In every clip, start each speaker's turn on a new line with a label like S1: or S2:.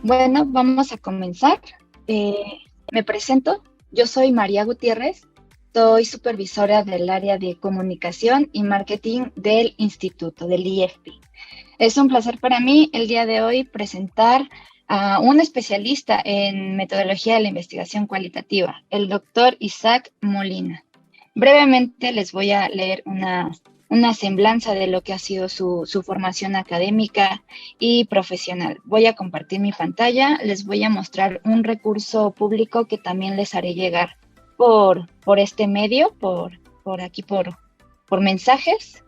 S1: Bueno, vamos a comenzar. Eh, Me presento. Yo soy María Gutiérrez. Soy supervisora del área de comunicación y marketing del instituto, del IFP. Es un placer para mí el día de hoy presentar a un especialista en metodología de la investigación cualitativa, el doctor Isaac Molina. Brevemente les voy a leer una semblanza de lo que ha sido su formación académica y profesional. Voy a compartir mi pantalla, les voy a mostrar un recurso público que también les haré llegar por este medio, por aquí, por mensajes.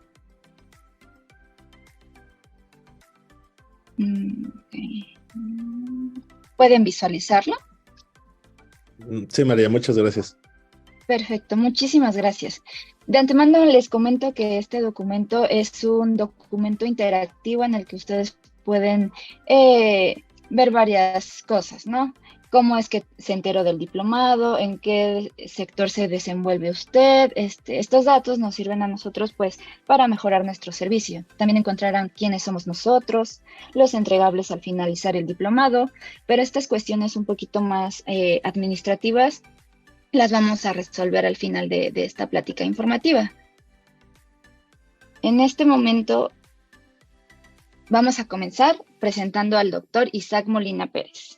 S1: Okay. ¿Pueden visualizarlo?
S2: Sí, María, muchas gracias.
S1: Perfecto, muchísimas gracias. De antemano les comento que este documento es un documento interactivo en el que ustedes pueden ver varias cosas, ¿no? Cómo es que se enteró del diplomado, en qué sector se desenvuelve usted. Estos datos nos sirven a nosotros, pues, para mejorar nuestro servicio. También encontrarán quiénes somos nosotros, los entregables al finalizar el diplomado, pero estas cuestiones un poquito más administrativas las vamos a resolver al final de esta plática informativa. En este momento vamos a comenzar presentando al doctor Isaac Molina Pérez.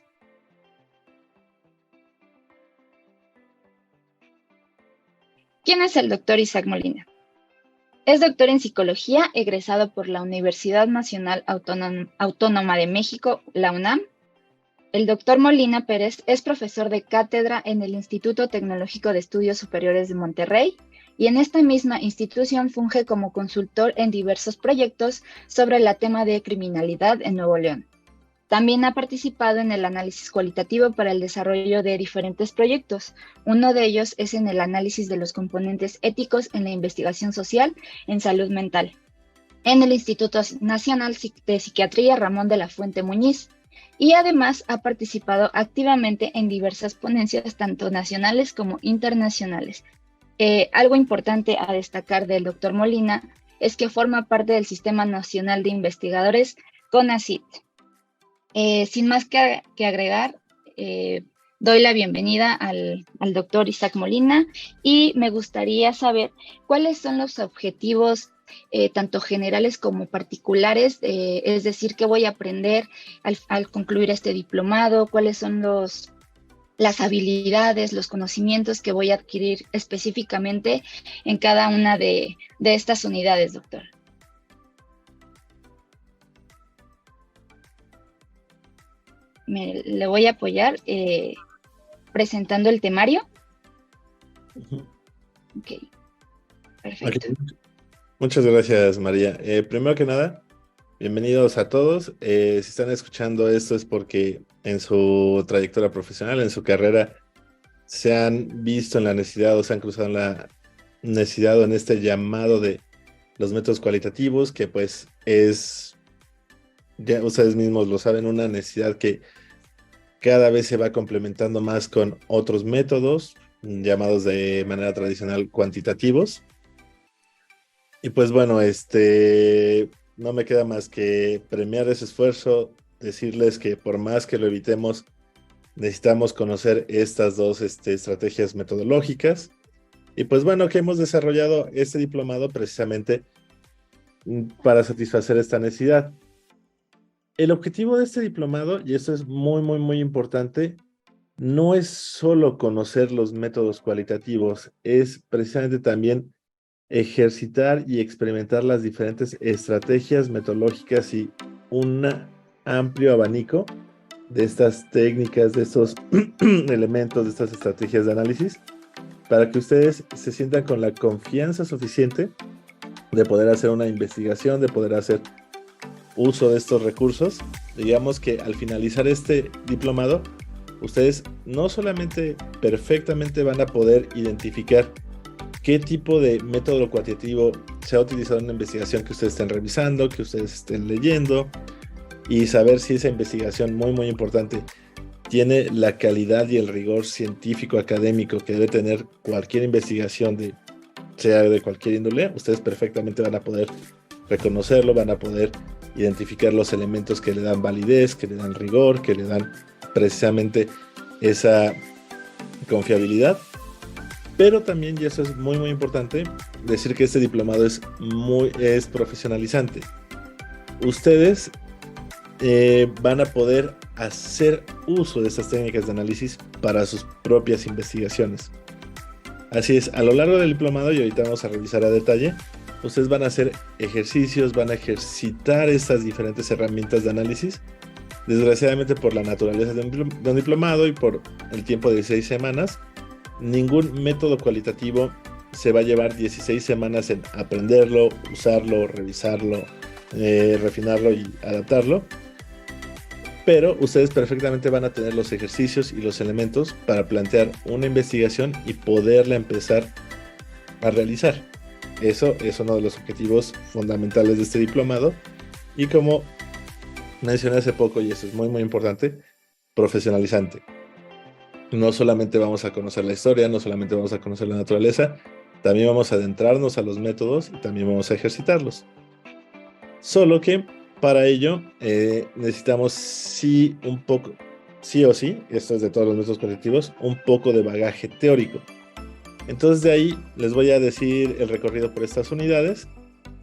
S1: ¿Quién es el doctor Isaac Molina? Es doctor en psicología, egresado por la Universidad Nacional Autónoma de México, la UNAM. El doctor Molina Pérez es profesor de cátedra en el Instituto Tecnológico de Estudios Superiores de Monterrey y en esta misma institución funge como consultor en diversos proyectos sobre el tema de criminalidad en Nuevo León. También ha participado en el análisis cualitativo para el desarrollo de diferentes proyectos. Uno de ellos es en el análisis de los componentes éticos en la investigación social en salud mental, en el Instituto Nacional de Psiquiatría Ramón de la Fuente Muñiz. Y además ha participado activamente en diversas ponencias, tanto nacionales como internacionales. Algo importante a destacar del doctor Molina es que forma parte del Sistema Nacional de Investigadores, CONACYT. Sin más que agregar, doy la bienvenida al doctor Isaac Molina y me gustaría saber cuáles son los objetivos tanto generales como particulares, es decir, qué voy a aprender al concluir este diplomado, cuáles son las habilidades, los conocimientos que voy a adquirir específicamente en cada una de estas unidades, doctor. Le voy a apoyar presentando el temario. Ok, perfecto.
S2: Okay. Muchas gracias, María. Primero que nada, bienvenidos a todos. Si están escuchando esto es porque en su trayectoria profesional, en su carrera, se han visto en la necesidad o se han cruzado en la necesidad o en este llamado de los métodos cualitativos, que pues es, ya ustedes mismos lo saben, una necesidad que cada vez se va complementando más con otros métodos llamados de manera tradicional cuantitativos. Y pues bueno, no me queda más que premiar ese esfuerzo, decirles que por más que lo evitemos, necesitamos conocer estas dos estrategias metodológicas. Y pues bueno, que hemos desarrollado este diplomado precisamente para satisfacer esta necesidad. El objetivo de este diplomado, y esto es muy, muy, muy importante, no es solo conocer los métodos cualitativos, es precisamente también ejercitar y experimentar las diferentes estrategias metodológicas y un amplio abanico de estas técnicas, de estos elementos, de estas estrategias de análisis, para que ustedes se sientan con la confianza suficiente de poder hacer una investigación, de poder hacer uso de estos recursos. Digamos que al finalizar este diplomado, ustedes no solamente perfectamente van a poder identificar qué tipo de método cuantitativo se ha utilizado en una investigación que ustedes estén revisando, que ustedes estén leyendo, y saber si esa investigación, muy muy importante, tiene la calidad y el rigor científico académico que debe tener cualquier investigación, sea de cualquier índole. Ustedes perfectamente van a poder reconocerlo, van a poder identificar los elementos que le dan validez, que le dan rigor, que le dan precisamente esa confiabilidad. Pero también, y eso es muy muy importante, decir que este diplomado es profesionalizante. Ustedes van a poder hacer uso de estas técnicas de análisis para sus propias investigaciones. Así es, a lo largo del diplomado, y ahorita vamos a revisar a detalle, ustedes van a hacer ejercicios, van a ejercitar estas diferentes herramientas de análisis. Desgraciadamente, por la naturaleza de un diplomado y por el tiempo de 16 semanas, ningún método cualitativo se va a llevar 16 semanas en aprenderlo, usarlo, revisarlo, refinarlo y adaptarlo. Pero ustedes perfectamente van a tener los ejercicios y los elementos para plantear una investigación y poderla empezar a realizar. Eso es uno de los objetivos fundamentales de este diplomado. Y como mencioné hace poco, y eso es muy muy importante, profesionalizante. No solamente vamos a conocer la historia, no solamente vamos a conocer la naturaleza, también vamos a adentrarnos a los métodos y también vamos a ejercitarlos. Solo que para ello necesitamos sí o sí, esto es de todos los métodos cognitivos, un poco de bagaje teórico. Entonces de ahí les voy a decir el recorrido por estas unidades.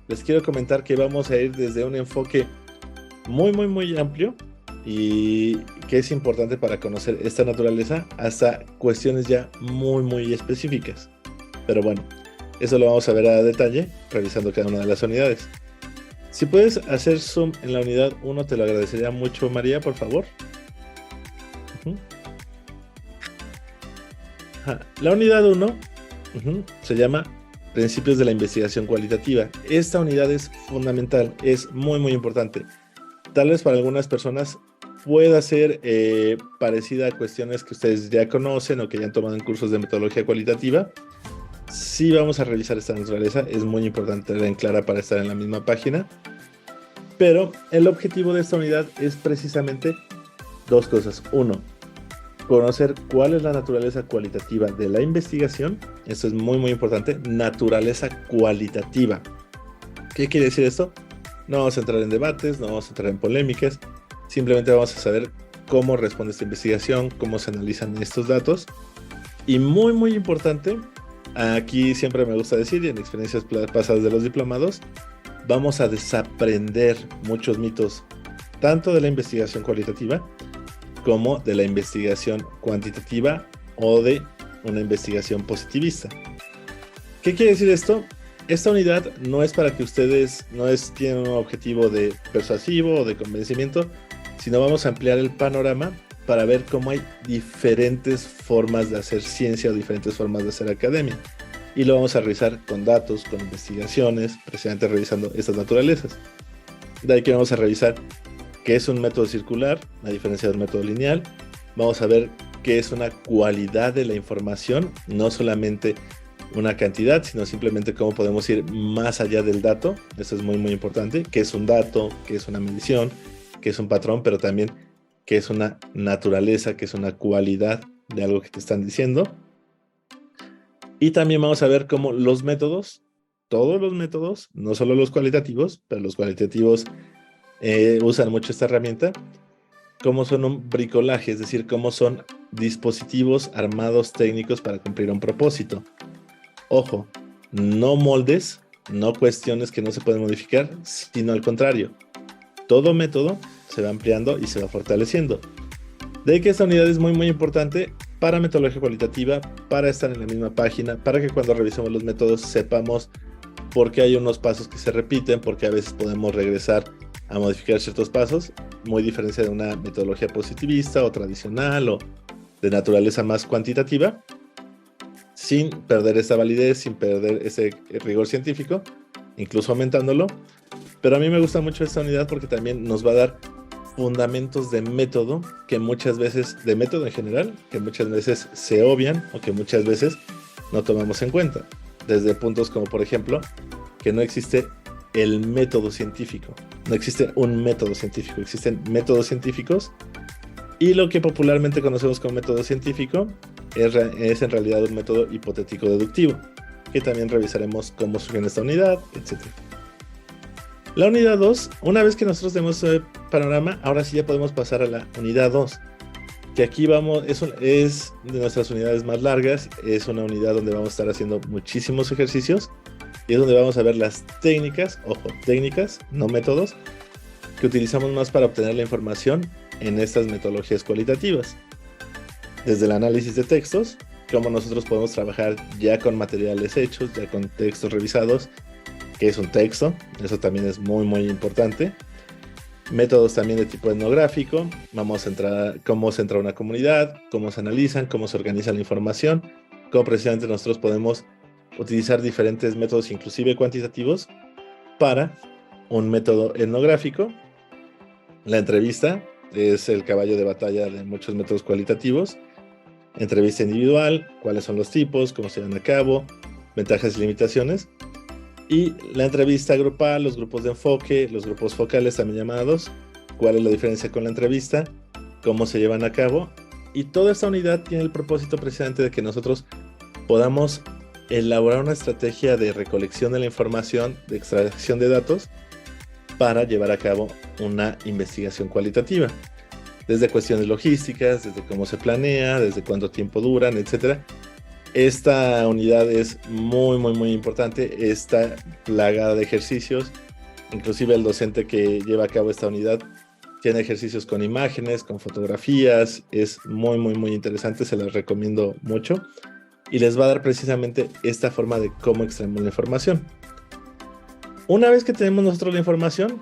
S2: Les quiero comentar que vamos a ir desde un enfoque muy muy muy amplio y que es importante para conocer esta naturaleza hasta cuestiones ya muy muy específicas. Pero bueno, eso lo vamos a ver a detalle revisando cada una de las unidades. Si puedes hacer zoom en la unidad 1, te lo agradecería mucho, María, por favor. La unidad 1 se llama Principios de la Investigación Cualitativa. Esta unidad es fundamental, es muy muy importante. Tal vez para algunas personas pueda ser parecida a cuestiones que ustedes ya conocen o que ya han tomado en cursos de metodología cualitativa. Sí vamos a revisar esta naturaleza, es muy importante tenerla en clara para estar en la misma página. Pero el objetivo de esta unidad es precisamente dos cosas. Uno, conocer cuál es la naturaleza cualitativa de la investigación. Esto es muy muy importante, naturaleza cualitativa. ¿Qué quiere decir esto? No vamos a entrar en debates, no vamos a entrar en polémicas, simplemente vamos a saber cómo responde esta investigación, cómo se analizan estos datos. Y muy muy importante, aquí siempre me gusta decir, y en experiencias pasadas de los diplomados, vamos a desaprender muchos mitos, tanto de la investigación cualitativa como de la investigación cuantitativa o de una investigación positivista. ¿Qué quiere decir esto? Esta unidad no es para que ustedes tienen un objetivo de persuasivo o de convencimiento, sino vamos a ampliar el panorama para ver cómo hay diferentes formas de hacer ciencia o diferentes formas de hacer academia. Y lo vamos a revisar con datos, con investigaciones, precisamente revisando estas naturalezas. De ahí que vamos a revisar qué es un método circular, a diferencia del método lineal. Vamos a ver qué es una cualidad de la información, no solamente una cantidad, sino simplemente cómo podemos ir más allá del dato. Eso es muy muy importante. ¿Qué es un dato? ¿Qué es una medición? ¿Qué es un patrón? Pero también qué es una naturaleza, qué es una cualidad de algo que te están diciendo. Y también vamos a ver cómo los métodos, todos los métodos, no solo los cualitativos, pero los cualitativos usan mucho esta herramienta, cómo son un bricolaje, es decir, cómo son dispositivos armados técnicos para cumplir un propósito. Ojo, no moldes, no cuestiones que no se pueden modificar, sino al contrario, todo método se va ampliando y se va fortaleciendo. De ahí que esta unidad es muy muy importante para metodología cualitativa, para estar en la misma página, para que cuando revisemos los métodos sepamos por qué hay unos pasos que se repiten, porque a veces podemos regresar a modificar ciertos pasos, muy diferente de una metodología positivista o tradicional o de naturaleza más cuantitativa, sin perder esa validez, sin perder ese rigor científico, incluso aumentándolo. Pero a mí me gusta mucho esta unidad porque también nos va a dar fundamentos de método que muchas veces, de método en general, que muchas veces se obvian o que muchas veces no tomamos en cuenta. Desde puntos como, por ejemplo, que no existe el método científico. No existe un método científico, existen métodos científicos y lo que popularmente conocemos como método científico es en realidad un método hipotético deductivo, que también revisaremos cómo surge en esta unidad, etc. La unidad 2, una vez que nosotros tenemos el panorama, ahora sí ya podemos pasar a la unidad 2, que aquí vamos, es de nuestras unidades más largas, es una unidad donde vamos a estar haciendo muchísimos ejercicios y es donde vamos a ver las técnicas, ojo, técnicas, no métodos, que utilizamos más para obtener la información en estas metodologías cualitativas. Desde el análisis de textos, cómo nosotros podemos trabajar ya con materiales hechos, ya con textos revisados, que es un texto, eso también es muy muy importante. Métodos también de tipo etnográfico, vamos a entrar cómo se entra una comunidad, cómo se analizan, cómo se organiza la información, cómo precisamente nosotros podemos utilizar diferentes métodos, inclusive cuantitativos, para un método etnográfico. La entrevista es el caballo de batalla de muchos métodos cualitativos. Entrevista individual, cuáles son los tipos, cómo se llevan a cabo, ventajas y limitaciones. Y la entrevista grupal, los grupos de enfoque, los grupos focales también llamados, cuál es la diferencia con la entrevista, cómo se llevan a cabo. Y toda esta unidad tiene el propósito precisamente de que nosotros podamos elaborar una estrategia de recolección de la información, de extracción de datos, para llevar a cabo una investigación cualitativa. Desde cuestiones logísticas, desde cómo se planea, desde cuánto tiempo duran, etc. Esta unidad es muy, muy, muy importante. Está plagada de ejercicios. Inclusive el docente que lleva a cabo esta unidad tiene ejercicios con imágenes, con fotografías. Es muy, muy, muy interesante. Se las recomiendo mucho. Y les va a dar precisamente esta forma de cómo extraemos la información. Una vez que tenemos nosotros la información,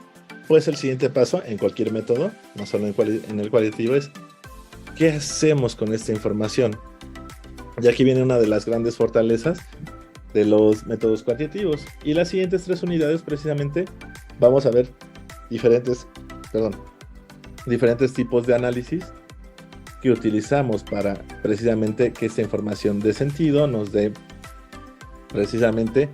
S2: pues el siguiente paso en cualquier método, no solo en el cualitativo, es ¿qué hacemos con esta información? Y aquí viene una de las grandes fortalezas de los métodos cuantitativos. Y las siguientes 3 unidades precisamente vamos a ver diferentes tipos de análisis que utilizamos para precisamente que esta información dé sentido, nos dé precisamente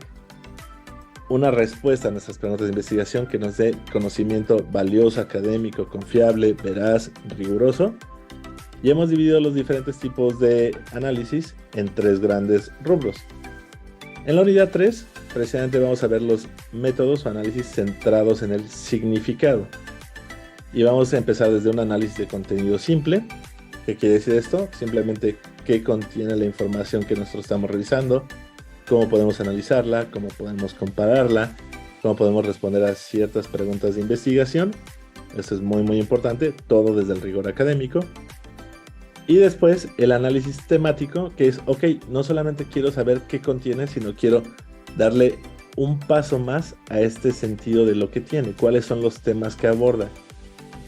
S2: una respuesta a nuestras preguntas de investigación que nos dé conocimiento valioso, académico, confiable, veraz, riguroso. Y hemos dividido los diferentes tipos de análisis en 3 grandes rubros. En la unidad 3, precisamente vamos a ver los métodos o análisis centrados en el significado. Y vamos a empezar desde un análisis de contenido simple. ¿Qué quiere decir esto? Simplemente qué contiene la información que nosotros estamos revisando, cómo podemos analizarla, cómo podemos compararla, cómo podemos responder a ciertas preguntas de investigación. Esto es muy, muy importante, todo desde el rigor académico. Y después el análisis temático, que es, ok, no solamente quiero saber qué contiene, sino quiero darle un paso más a este sentido de lo que tiene, cuáles son los temas que aborda.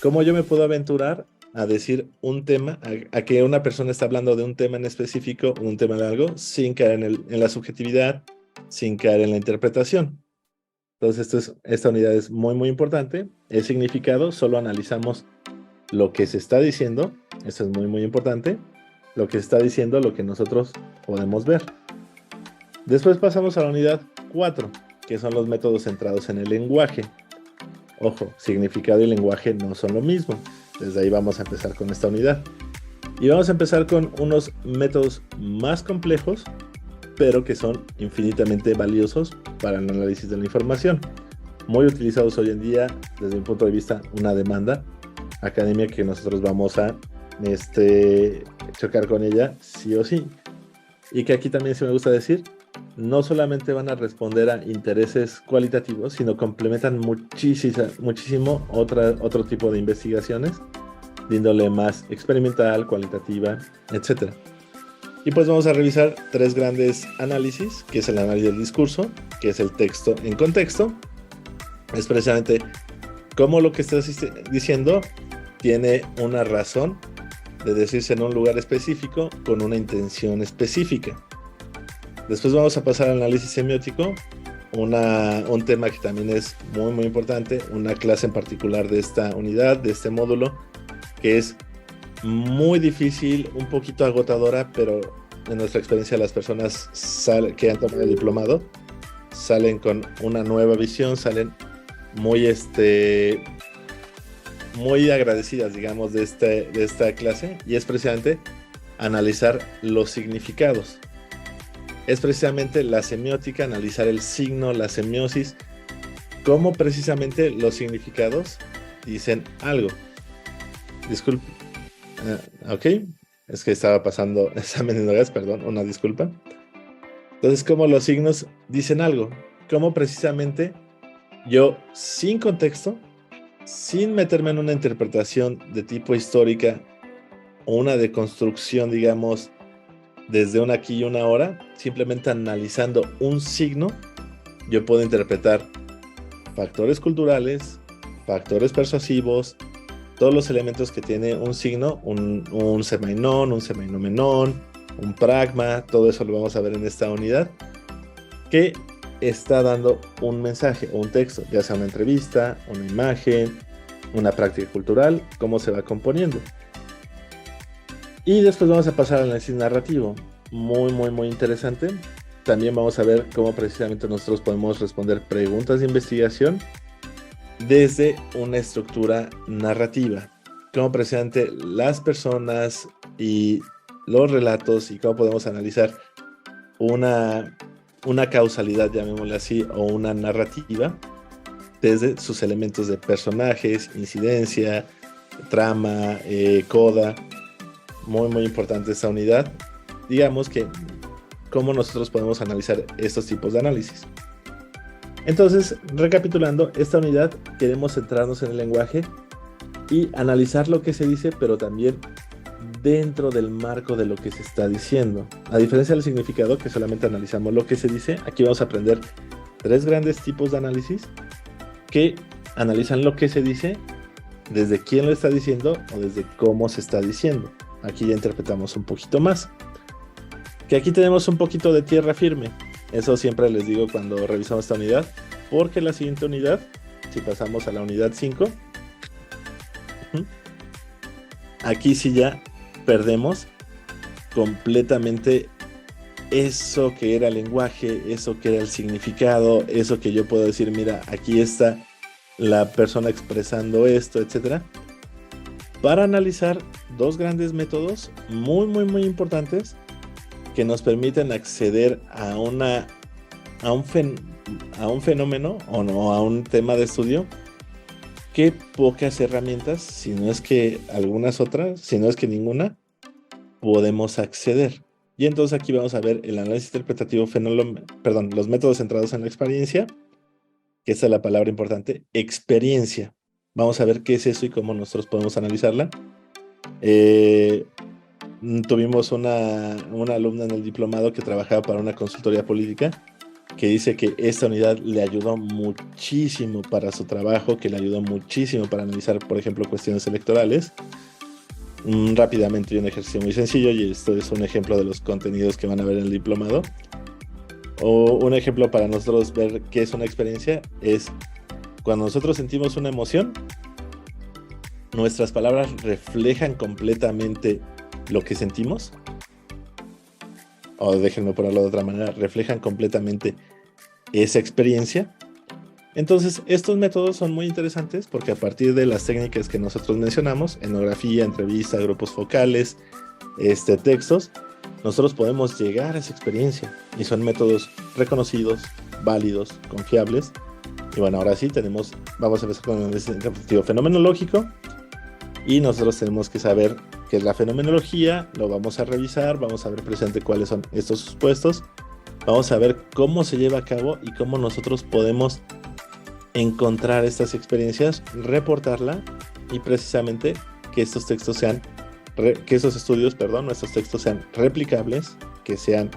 S2: ¿Cómo yo me puedo aventurar a decir un tema, a que una persona está hablando de un tema en específico, un tema largo, sin caer en la subjetividad, sin caer en la interpretación? Entonces esta unidad es muy, muy importante. El significado, solo analizamos lo que se está diciendo, eso es muy, muy importante, lo que se está diciendo, lo que nosotros podemos ver. Después pasamos a la unidad 4, que son los métodos centrados en el lenguaje. Ojo, significado y lenguaje no son lo mismo. Desde ahí vamos a empezar con esta unidad. Y vamos a empezar con unos métodos más complejos, pero que son infinitamente valiosos para el análisis de la información. Muy utilizados hoy en día, desde mi punto de vista, una demanda académica que nosotros vamos a chocar con ella sí o sí. Y que aquí también se me gusta decir, no solamente van a responder a intereses cualitativos, sino complementan muchísimo otro tipo de investigaciones de índole más experimental, cualitativa, etc. Y pues vamos a revisar 3 grandes análisis, que es el análisis del discurso, que es el texto en contexto. Es precisamente cómo lo que estás diciendo tiene una razón de decirse en un lugar específico con una intención específica. Después vamos a pasar al análisis semiótico, un tema que también es muy, muy importante, una clase en particular de esta unidad, de este módulo, que es muy difícil, un poquito agotadora, pero en nuestra experiencia las personas que han tomado el diplomado salen con una nueva visión, salen muy agradecidas, digamos, de esta clase, y es precisamente analizar los significados. Es precisamente la semiótica, analizar el signo, la semiosis, cómo precisamente los significados dicen algo. Disculpe. Ok, es que estaba pasando examen de gas, perdón, una disculpa. Entonces, cómo los signos dicen algo. Cómo precisamente yo, sin contexto, sin meterme en una interpretación de tipo histórica o una deconstrucción, digamos, desde un aquí y una ahora, simplemente analizando un signo, yo puedo interpretar factores culturales, factores persuasivos, todos los elementos que tiene un signo, un semainón, un semainomenón, un pragma, todo eso lo vamos a ver en esta unidad, que está dando un mensaje o un texto, ya sea una entrevista, una imagen, una práctica cultural, cómo se va componiendo. Y después vamos a pasar al análisis narrativo, muy interesante. También vamos a ver cómo precisamente nosotros podemos responder preguntas de investigación desde una estructura narrativa, cómo precisamente las personas y los relatos y cómo podemos analizar una causalidad, llamémosle así, o una narrativa desde sus elementos de personajes, incidencia, trama, coda. Muy importante esta unidad. Digamos que cómo nosotros podemos analizar estos tipos de análisis. Entonces, recapitulando, esta unidad queremos centrarnos en el lenguaje y analizar lo que se dice, pero también dentro del marco de lo que se está diciendo. A diferencia del significado, que solamente analizamos lo que se dice, aquí vamos a aprender 3 grandes tipos de análisis que analizan lo que se dice, desde quién lo está diciendo o desde cómo se está diciendo. Aquí ya interpretamos un poquito más. Que aquí tenemos un poquito de tierra firme. Eso siempre les digo cuando revisamos esta unidad, porque la siguiente unidad, si pasamos a la unidad 5, aquí sí ya perdemos completamente eso que era el lenguaje, eso que era el significado, eso que yo puedo decir, mira, aquí está la persona expresando esto, etcétera, para analizar 2 grandes métodos muy importantes que nos permiten acceder a un fenómeno o no, a un tema de estudio que pocas herramientas, si no es que algunas otras, si no es que ninguna, podemos acceder. Y entonces aquí vamos a ver el análisis interpretativo los métodos centrados en la experiencia, que esa es la palabra importante, experiencia. Vamos a ver qué es eso y cómo nosotros podemos analizarla. Tuvimos una alumna en el diplomado que trabajaba para una consultoría política que dice que esta unidad le ayudó muchísimo para su trabajo, que le ayudó muchísimo para analizar, por ejemplo, cuestiones electorales. Rápidamente, un ejercicio muy sencillo, y esto es un ejemplo de los contenidos que van a ver en el diplomado. O un ejemplo para nosotros ver qué es una experiencia es cuando nosotros sentimos una emoción, nuestras palabras reflejan completamente lo que sentimos, o déjenme ponerlo de otra manera, reflejan completamente esa experiencia. Entonces, estos métodos son muy interesantes porque a partir de las técnicas que nosotros mencionamos, etnografía, entrevista, grupos focales, textos, nosotros podemos llegar a esa experiencia y son métodos reconocidos, válidos, confiables. Y bueno, ahora sí vamos a empezar con el análisis interpretativo fenomenológico. Y nosotros tenemos que saber qué es la fenomenología, lo vamos a revisar, vamos a ver presente cuáles son estos supuestos, vamos a ver cómo se lleva a cabo y cómo nosotros podemos encontrar estas experiencias, reportarla y precisamente que estos textos nuestros textos sean replicables, que sean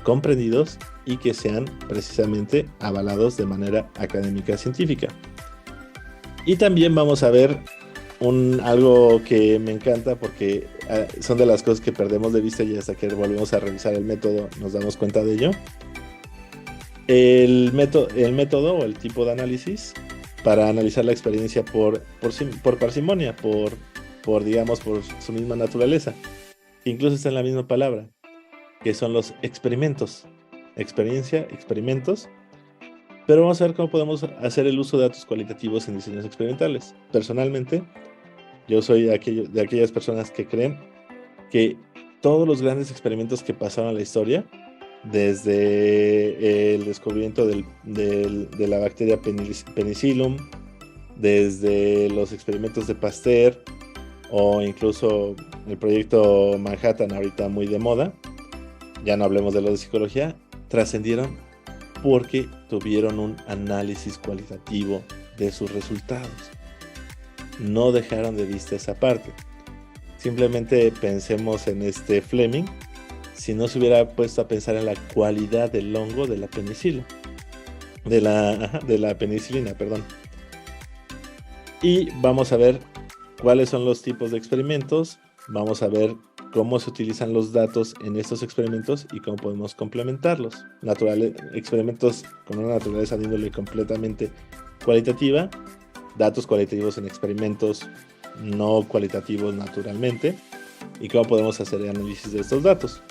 S2: comprendidos y que sean precisamente avalados de manera académica científica. Y también vamos a ver algo que me encanta porque son de las cosas que perdemos de vista y hasta que volvemos a revisar el método nos damos cuenta de ello. El método o el tipo de análisis para analizar la experiencia por parsimonia, por su misma naturaleza, incluso está en la misma palabra, que son los experimentos. Experiencia, experimentos. Pero vamos a ver cómo podemos hacer el uso de datos cualitativos en diseños experimentales. Personalmente, yo soy de aquellas personas que creen que todos los grandes experimentos que pasaron a la historia desde el descubrimiento de la bacteria Penicillium, desde los experimentos de Pasteur o incluso el proyecto Manhattan, ahorita muy de moda, ya no hablemos de lo de psicología, trascendieron porque tuvieron un análisis cualitativo de sus resultados. No dejaron de vista esa parte. Simplemente pensemos en Fleming, si no se hubiera puesto a pensar en la cualidad del hongo de la penicilina, de la penicilina, perdón. Y vamos a ver cuáles son los tipos de experimentos, vamos a ver cómo se utilizan los datos en estos experimentos y cómo podemos complementarlos. Experimentos con una naturaleza de índole completamente cualitativa, datos cualitativos en experimentos no cualitativos naturalmente, y cómo podemos hacer el análisis de estos datos.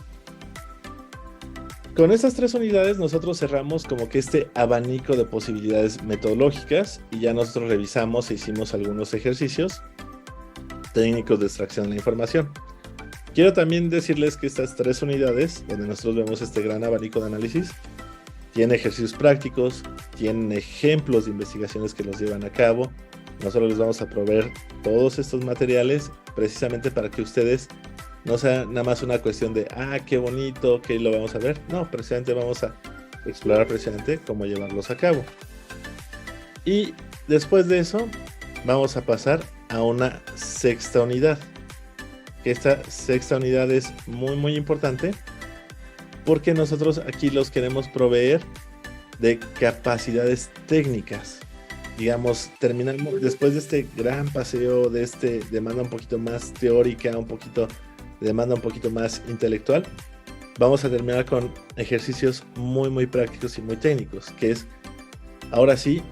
S2: Con estas 3 unidades nosotros cerramos como que abanico de posibilidades metodológicas y ya nosotros revisamos e hicimos algunos ejercicios técnicos de extracción de la información. Quiero también decirles que estas 3 unidades, donde nosotros vemos este gran abanico de análisis, tienen ejercicios prácticos, tienen ejemplos de investigaciones que los llevan a cabo. Nosotros les vamos a proveer todos estos materiales precisamente para que ustedes no sea nada más una cuestión de qué bonito, que lo vamos a ver. No, precisamente vamos a explorar precisamente cómo llevarlos a cabo. Y después de eso vamos a pasar a una 6ª unidad. Esta 6ª unidad es muy muy importante porque nosotros aquí los queremos proveer de capacidades técnicas. Digamos, terminamos después de este gran paseo, de demanda un poquito más teórica, demanda un poquito más intelectual, vamos a terminar con ejercicios muy muy prácticos y muy técnicos, que es, ahora sí,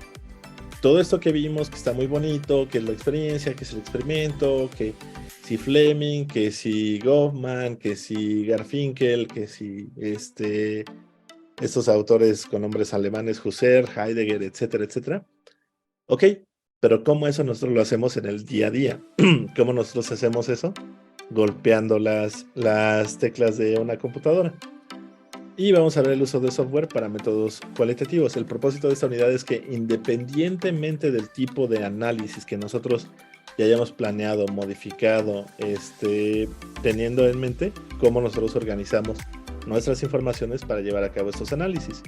S2: todo esto que vimos que está muy bonito, que es la experiencia, que es el experimento, que si Fleming, que si Goffman, que si Garfinkel, que si estos autores con nombres alemanes, Husserl, Heidegger, etcétera, etcétera. Ok, pero ¿cómo eso nosotros lo hacemos en el día a día? ¿Cómo nosotros hacemos eso? Golpeando las teclas de una computadora. Y vamos a ver el uso de software para métodos cualitativos. El propósito de esta unidad es que independientemente del tipo de análisis que nosotros ya hayamos planeado, modificado, teniendo en mente cómo nosotros organizamos nuestras informaciones para llevar a cabo estos análisis.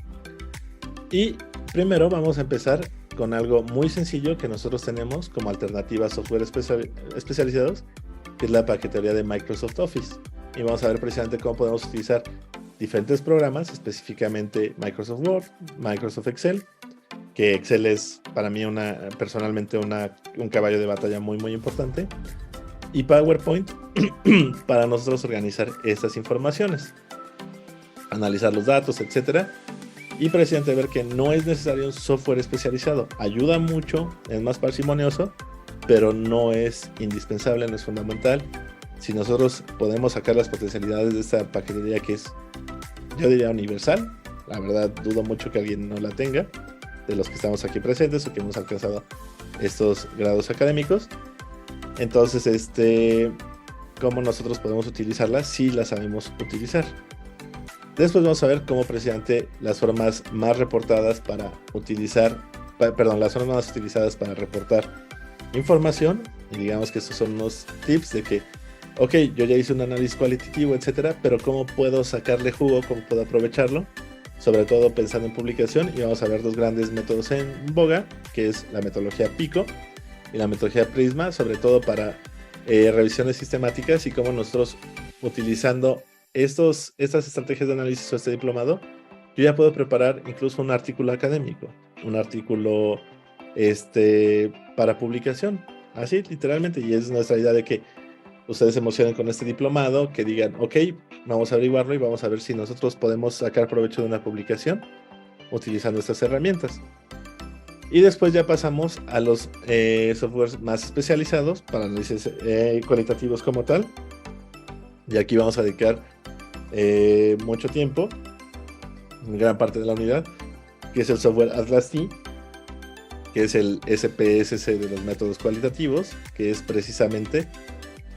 S2: Y primero vamos a empezar con algo muy sencillo que nosotros tenemos como alternativa a software especializados, que es la paquetería de Microsoft Office. Y vamos a ver precisamente cómo podemos utilizar diferentes programas, específicamente Microsoft Word, Microsoft Excel, que Excel es para mí personalmente un caballo de batalla muy muy importante, y PowerPoint para nosotros organizar estas informaciones, analizar los datos, etcétera, y precisamente ver que no es necesario un software especializado. Ayuda mucho, es más parsimonioso, pero no es indispensable, no es fundamental. Si nosotros podemos sacar las potencialidades de esta paquetería, que es, yo diría, universal, la verdad dudo mucho que alguien no la tenga, de los que estamos aquí presentes o que hemos alcanzado estos grados académicos. Entonces, cómo nosotros podemos utilizarla si la sabemos utilizar. Después vamos a ver cómo precisamente las formas más reportadas para utilizar, las formas más utilizadas para reportar información, y digamos que estos son unos tips de que, ok, yo ya hice un análisis cualitativo, etcétera, pero cómo puedo sacarle jugo, cómo puedo aprovecharlo, sobre todo pensando en publicación. Y vamos a ver 2 grandes métodos en boga, que es la metodología PICO y la metodología Prisma, sobre todo para revisiones sistemáticas, y cómo nosotros, utilizando estas estrategias de análisis o este diplomado, yo ya puedo preparar incluso un artículo académico, un artículo para publicación, así literalmente. Y es nuestra idea de que ustedes se emocionen con este diplomado, que digan, ok, vamos a averiguarlo y vamos a ver si nosotros podemos sacar provecho de una publicación utilizando estas herramientas. Y después ya pasamos a los softwares más especializados para análisis cualitativos como tal. Y aquí vamos a dedicar mucho tiempo, gran parte de la unidad, que es el software Atlas T, que es el SPSS de los métodos cualitativos, que es precisamente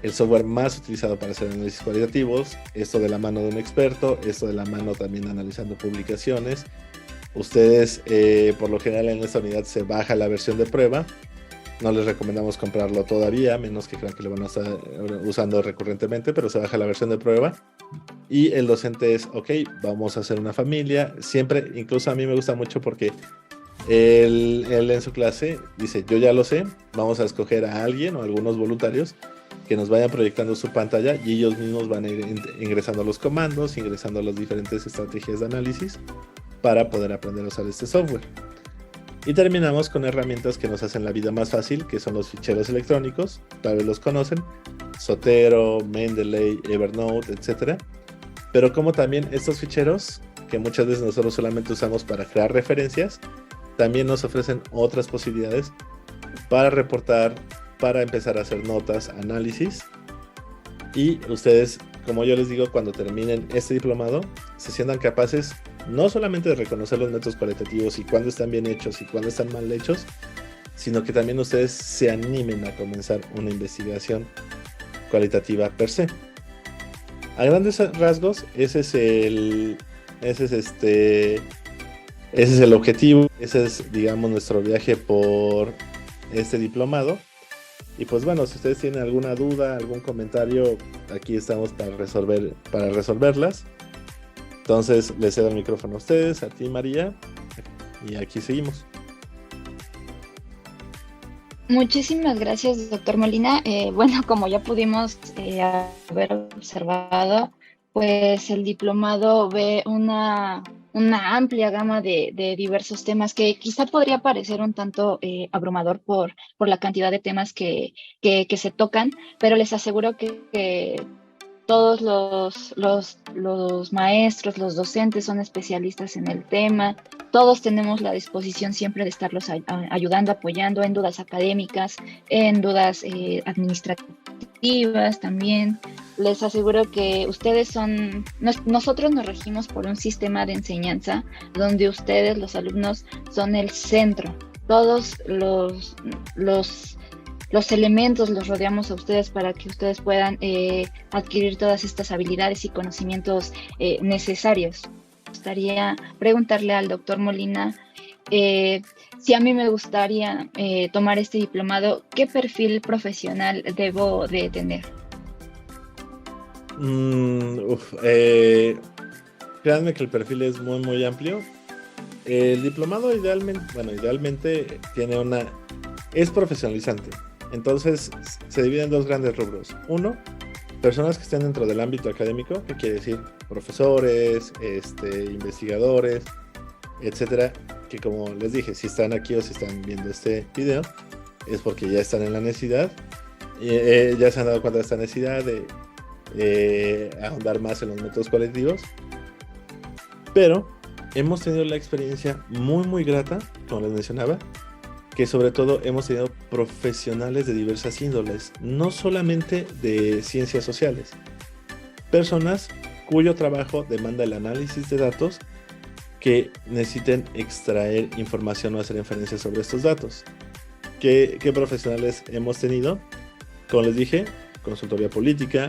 S2: el software más utilizado para hacer análisis cualitativos, esto de la mano de un experto, esto de la mano también analizando publicaciones. Ustedes, por lo general en esta unidad se baja la versión de prueba. No les recomendamos comprarlo todavía, menos que crean que lo van a estar usando recurrentemente, pero se baja la versión de prueba. Y el docente es, ok, vamos a hacer una familia. Siempre, incluso a mí me gusta mucho porque él en su clase dice, yo ya lo sé, vamos a escoger a alguien o algunos voluntarios que nos vayan proyectando su pantalla y ellos mismos van a ir ingresando los comandos, ingresando las diferentes estrategias de análisis para poder aprender a usar este software. Y terminamos con herramientas que nos hacen la vida más fácil, que son los ficheros electrónicos, tal vez los conocen, Zotero, Mendeley, Evernote, etc. Pero como también estos ficheros, que muchas veces nosotros solamente usamos para crear referencias, también nos ofrecen otras posibilidades para reportar, para empezar a hacer notas, análisis. Y ustedes, como yo les digo, cuando terminen este diplomado, se sientan capaces no solamente de reconocer los métodos cualitativos y cuándo están bien hechos y cuándo están mal hechos, sino que también ustedes se animen a comenzar una investigación cualitativa per se. A grandes rasgos, ese es el objetivo, ese es, digamos, nuestro viaje por este diplomado. Y pues bueno, si ustedes tienen alguna duda, algún comentario, aquí estamos para resolverlas. Entonces les cedo el micrófono a ustedes, a ti María, y aquí seguimos.
S1: Muchísimas gracias, doctor Molina. Bueno, como ya pudimos haber observado, pues el diplomado ve una amplia gama de diversos temas que quizá podría parecer un tanto abrumador por la cantidad de temas que se tocan, pero les aseguro que todos los maestros, los docentes son especialistas en el tema. Todos tenemos la disposición siempre de estarlos ayudando, apoyando en dudas académicas, en dudas administrativas también. Les aseguro que nosotros nos regimos por un sistema de enseñanza donde ustedes, los alumnos, son el centro. Todos los elementos los rodeamos a ustedes para que ustedes puedan adquirir todas estas habilidades y conocimientos necesarios. Me gustaría preguntarle al doctor Molina si a mí me gustaría tomar este diplomado, ¿qué perfil profesional debo de tener?
S2: Créanme que el perfil es muy muy amplio. El diplomado idealmente es profesionalizante. Entonces se divide en dos grandes rubros. Uno, personas que estén dentro del ámbito académico, que quiere decir profesores, investigadores, etcétera, que como les dije, si están aquí o si están viendo este video, es porque ya están en la necesidad, ya se han dado cuenta de esta necesidad de ahondar más en los métodos cualitativos, pero hemos tenido la experiencia muy muy grata, como les mencionaba, que sobre todo hemos tenido profesionales de diversas índoles, no solamente de ciencias sociales, personas cuyo trabajo demanda el análisis de datos que necesiten extraer información o hacer inferencias sobre estos datos. ¿Qué profesionales hemos tenido? Como les dije, consultoría política,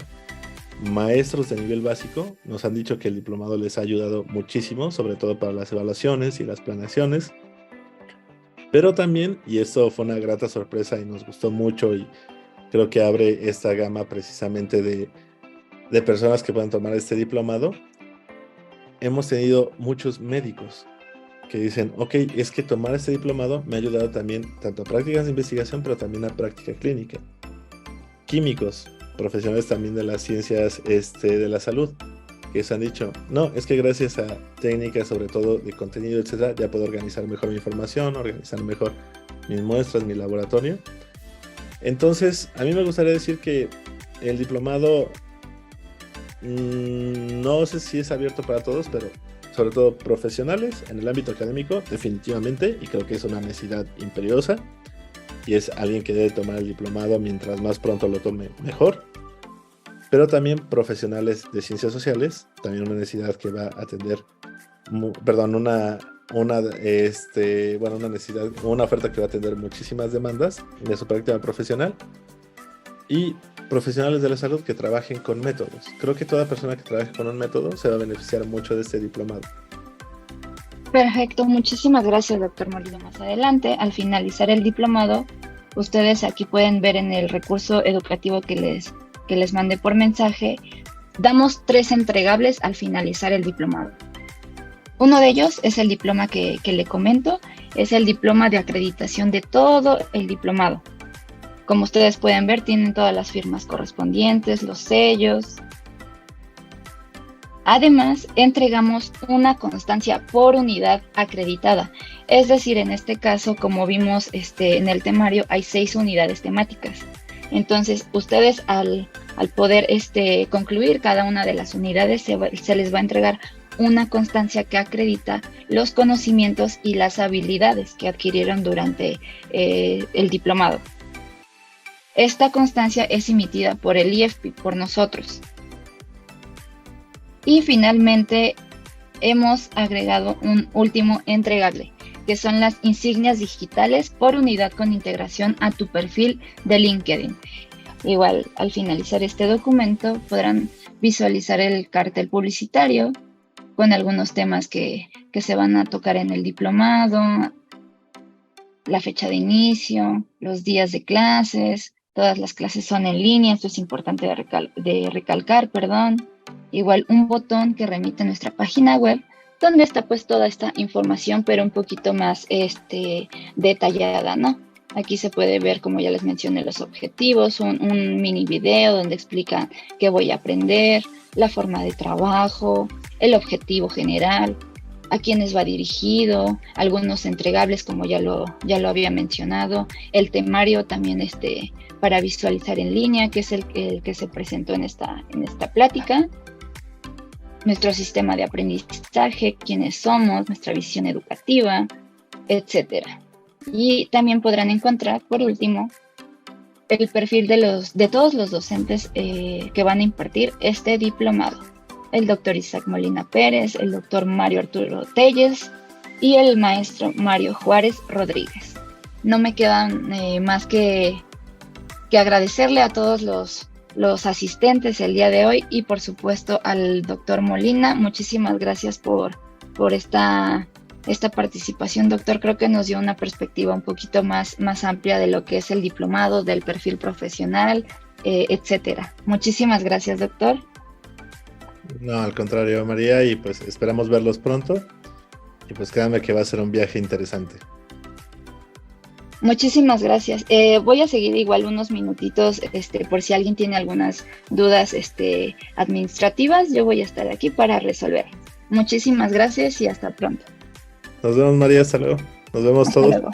S2: maestros de nivel básico, nos han dicho que el diplomado les ha ayudado muchísimo, sobre todo para las evaluaciones y las planeaciones. Pero también, y esto fue una grata sorpresa y nos gustó mucho y creo que abre esta gama precisamente de personas que puedan tomar este diplomado, hemos tenido muchos médicos que dicen, ok, es que tomar este diplomado me ha ayudado también tanto a prácticas de investigación, pero también a práctica clínica. Químicos, profesionales también de las ciencias de la salud, que se han dicho, no, es que gracias a técnicas, sobre todo de contenido, etcétera, ya puedo organizar mejor mi información, organizar mejor mis muestras, mi laboratorio. Entonces, a mí me gustaría decir que el diplomado, no sé si es abierto para todos, pero sobre todo profesionales en el ámbito académico, definitivamente, y creo que es una necesidad imperiosa, y es alguien que debe tomar el diplomado mientras más pronto lo tome, mejor. Pero también profesionales de ciencias sociales, también una necesidad que va a atender, una oferta que va a atender muchísimas demandas de su práctica profesional. Y profesionales de la salud que trabajen con métodos. Creo que toda persona que trabaje con un método se va a beneficiar mucho de este diplomado.
S1: Perfecto, muchísimas gracias, doctor Molina. Más adelante, al finalizar el diplomado, ustedes aquí pueden ver en el recurso educativo que les mandé por mensaje, damos 3 entregables al finalizar el diplomado. Uno de ellos es el diploma que le comento, es el diploma de acreditación de todo el diplomado. Como ustedes pueden ver, tienen todas las firmas correspondientes, los sellos. Además, entregamos una constancia por unidad acreditada. Es decir, en este caso, como vimos en el temario, hay 6 unidades temáticas. Entonces, ustedes al poder concluir cada una de las unidades, se les va a entregar una constancia que acredita los conocimientos y las habilidades que adquirieron durante el diplomado. Esta constancia es emitida por el IEFPI, por nosotros. Y finalmente hemos agregado un último entregable, que son las insignias digitales por unidad con integración a tu perfil de LinkedIn. Igual, al finalizar este documento podrán visualizar el cartel publicitario con algunos temas que se van a tocar en el diplomado, la fecha de inicio, los días de clases. Todas las clases son en línea, esto es importante de recalcar. Igual un botón que remite a nuestra página web, donde está pues toda esta información, pero un poquito más detallada, ¿no? Aquí se puede ver, como ya les mencioné, los objetivos, un mini video donde explica qué voy a aprender, la forma de trabajo, el objetivo general, a quiénes va dirigido, algunos entregables, como ya lo había mencionado, el temario también para visualizar en línea, que es el que se presentó en esta plática, nuestro sistema de aprendizaje, quiénes somos, nuestra visión educativa, etcétera. Y también podrán encontrar, por último, el perfil de todos los docentes que van a impartir este diplomado. El doctor Isaac Molina Pérez, el doctor Mario Arturo Telles y el maestro Mario Juárez Rodríguez. No me quedan más que agradecerle a todos los asistentes el día de hoy y por supuesto al doctor Molina. Muchísimas gracias por esta participación, doctor. Creo que nos dio una perspectiva un poquito más amplia de lo que es el diplomado, del perfil profesional, etcétera. Muchísimas gracias, doctor.
S2: No, al contrario, María, y pues esperamos verlos pronto. Y pues créanme que va a ser un viaje interesante.
S1: Muchísimas gracias. Voy a seguir igual unos minutitos, por si alguien tiene algunas dudas administrativas, yo voy a estar aquí para resolver. Muchísimas gracias y hasta pronto.
S2: Nos vemos, María, hasta luego. Nos vemos
S1: hasta
S2: todos.
S1: Luego.